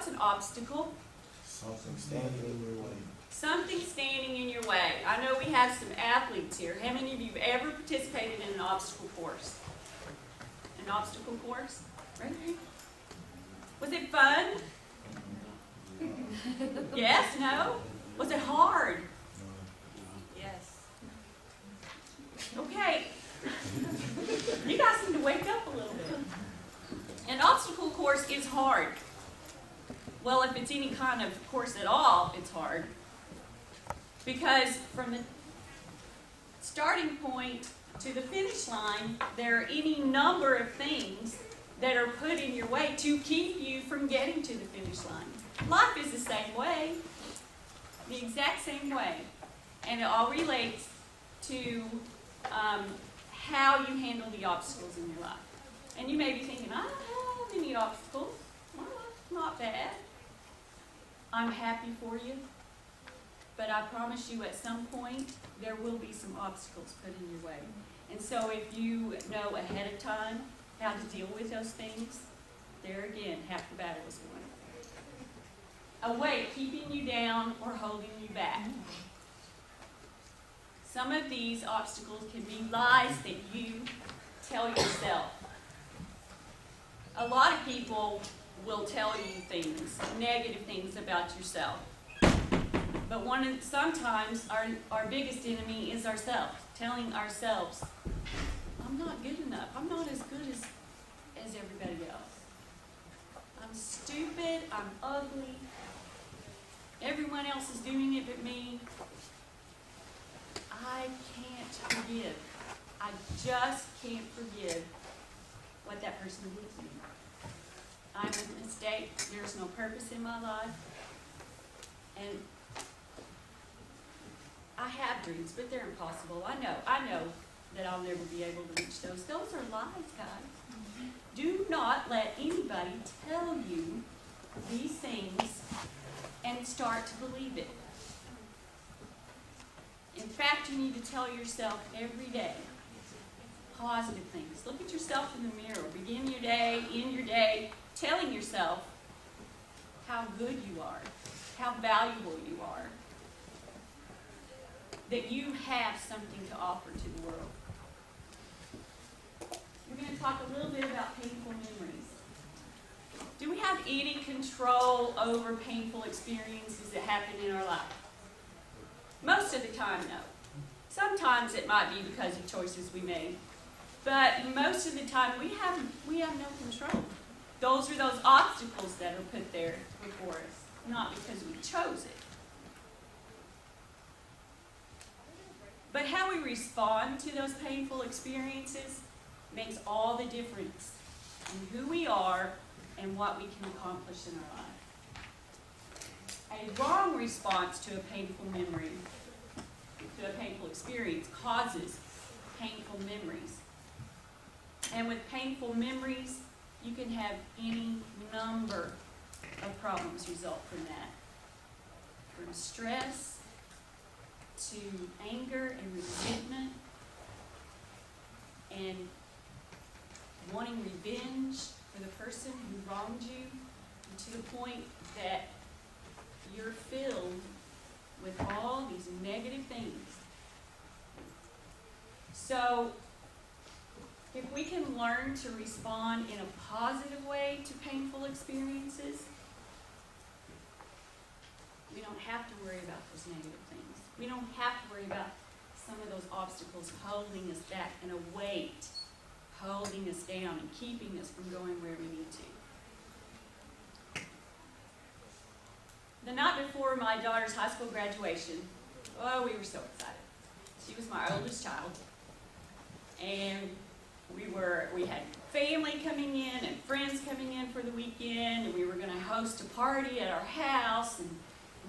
what's an obstacle? Something standing in your way. Something standing in your way. I know we have some athletes here. How many of you have ever participated in an obstacle course? An obstacle course? Right? Was it fun? Yes? No? Was it hard? Yes. Okay. You guys need to wake up a little bit. An obstacle course is hard. Well, if it's any kind of course at all, it's hard. Because from the starting point to the finish line, there are any number of things that are put in your way to keep you from getting to the finish line. Life is the same way, the exact same way. And it all relates to how you handle the obstacles in your life. And you may be thinking, I don't have any obstacles. Well, not bad. I'm happy for you. But I promise you at some point, there will be some obstacles put in your way. And so if you know ahead of time how to deal with those things, there again, half the battle is won. A weight keeping you down or holding you back. Some of these obstacles can be lies that you tell yourself. A lot of people will tell you things, negative things about yourself. But sometimes our biggest enemy is ourselves, telling ourselves, I'm not good enough. I'm not as good as everybody else. I'm stupid. I'm ugly. Everyone else is doing it but me. I can't forgive. I just can't forgive what that person did to me. I'm a mistake. There's no purpose in my life. And I have dreams, but they're impossible. I know that I'll never be able to reach those. Those are lies, guys. Do not let anybody tell you these things and start to believe it. In fact, you need to tell yourself every day positive things. Look at yourself in the mirror. Begin your day, end your day, telling yourself how good you are, how valuable you are, that you have something to offer to the world. We're going to talk a little bit about painful memories. Do we have any control over painful experiences that happen in our life? Most of the time, no. Sometimes it might be because of choices we made. But most of the time, we have no control. Those are those obstacles that are put there before us, not because we chose it. But how we respond to those painful experiences makes all the difference in who we are and what we can accomplish in our life. A wrong response to a painful memory, to a painful experience, causes painful memories. And with painful memories, you can have any number of problems result from that. From stress to anger and resentment and wanting revenge for the person who wronged you, to the point that you're filled with all these negative things. So, if we can learn to respond in a positive way to painful experiences, we don't have to worry about those negative things. We don't have to worry about some of those obstacles holding us back and a weight holding us down and keeping us from going where we need to. The night before my daughter's high school graduation, oh, we were so excited. She was my oldest child. And we had family coming in and friends coming in for the weekend, and we were going to host a party at our house, and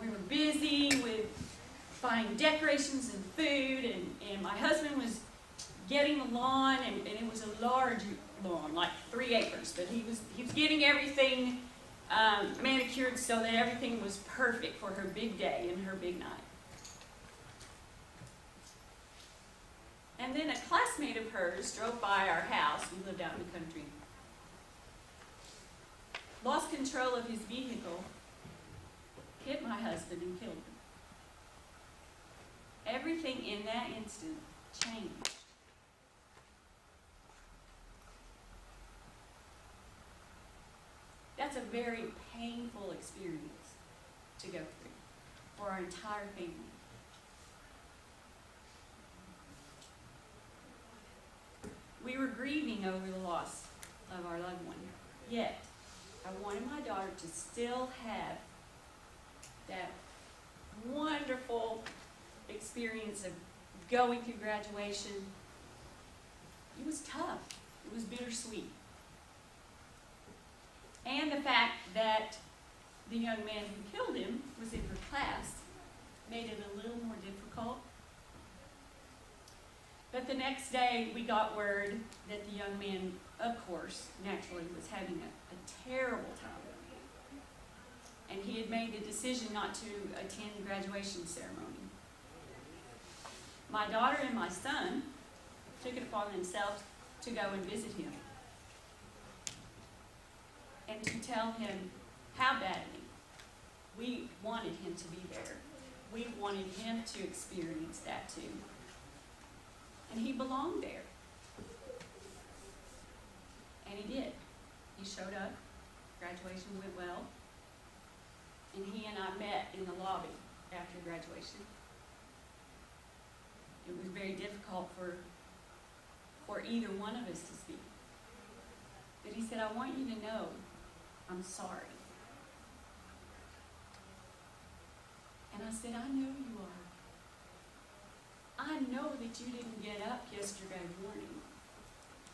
we were busy with buying decorations and food, and my husband was getting the lawn, and it was a large lawn, like 3 acres, but he was getting everything manicured so that everything was perfect for her big day and her big night. And then a classmate of hers drove by our house. We lived out in the country. lost control of his vehicle, hit my husband and killed him. Everything in that instant changed. That's a very painful experience to go through for our entire family. We were grieving over the loss of our loved one, yet I wanted my daughter to still have that wonderful experience of going through graduation. It was tough. It was bittersweet. And the fact that the young man who killed him was in her class made it a little more difficult. But the next day we got word that the young man, of course, naturally was having a terrible time. And he had made the decision not to attend the graduation ceremony. My daughter and my son took it upon themselves to go and visit him and to tell him how badly we wanted him to be there. We wanted him to experience that too. And he belonged there. And he did. He showed up. Graduation went well. And he and I met in the lobby after graduation. It was very difficult for either one of us to speak. But he said, I want you to know I'm sorry. And I said, I know you are. I know that you didn't get up yesterday morning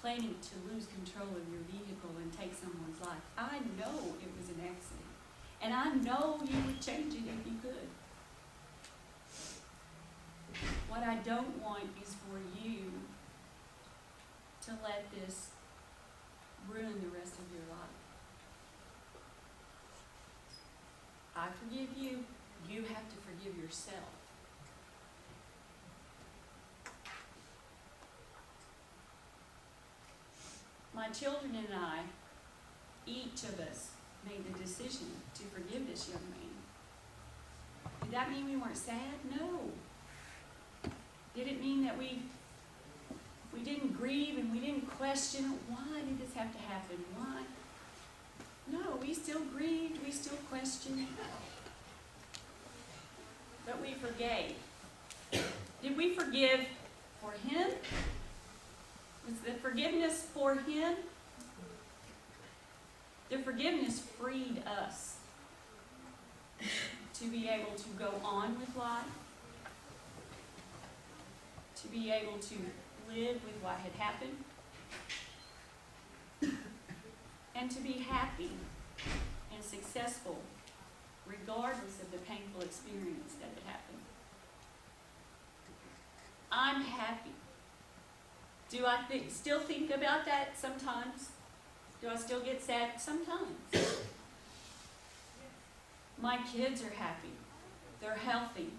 planning to lose control of your vehicle and take someone's life. I know it was an accident. And I know you would change it if you could. What I don't want is for you to let this ruin the rest of your life. I forgive you. You have to forgive yourself. My children and I, each of us, made the decision to forgive this young man. Did that mean we weren't sad? No. Did it mean that we didn't grieve and we didn't question, why did this have to happen? Why? No, we still grieved, we still questioned. But we forgave. Did we forgive for him? Was the forgiveness for him? The forgiveness freed us to be able to go on with life, to be able to live with what had happened, and to be happy and successful regardless of the painful experience that had happened. I'm happy. Do I still think about that sometimes? Do I still get sad? Sometimes. My kids are happy. They're healthy.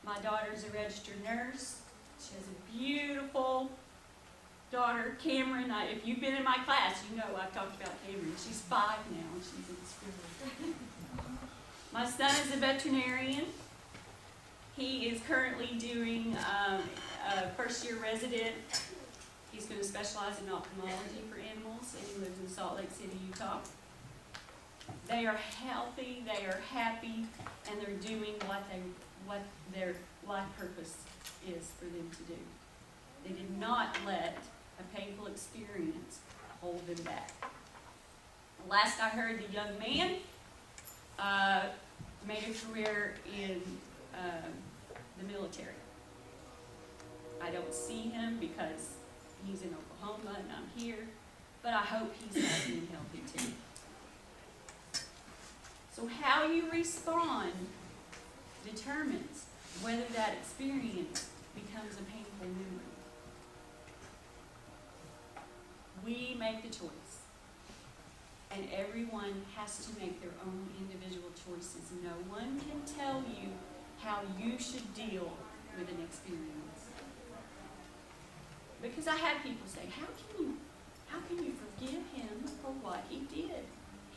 My daughter's a registered nurse. She has a beautiful daughter, Cameron. If you've been in my class, you know I've talked about Cameron. She's 5 now and she's in school. My son is a veterinarian. He is currently doing a first-year resident. He's going to specialize in ophthalmology for animals, and he lives in Salt Lake City, Utah. They are healthy, they are happy, and they're doing what their life purpose is for them to do. They did not let a painful experience hold them back. Last I heard, the young man made a career in the military. I don't see him because he's in Oklahoma and I'm here, but I hope he's happy and healthy too. So how you respond determines whether that experience becomes a painful memory. We make the choice, and everyone has to make their own individual choices. No one can tell you how you should deal with an experience. Because I had people say, how can you forgive him for what he did?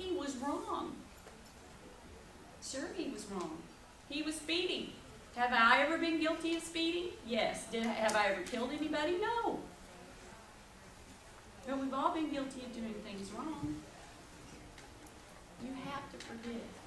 He was wrong. Sure, he was wrong. He was speeding. Have I ever been guilty of speeding? Yes. Have I ever killed anybody? No. But we've all been guilty of doing things wrong. You have to forgive.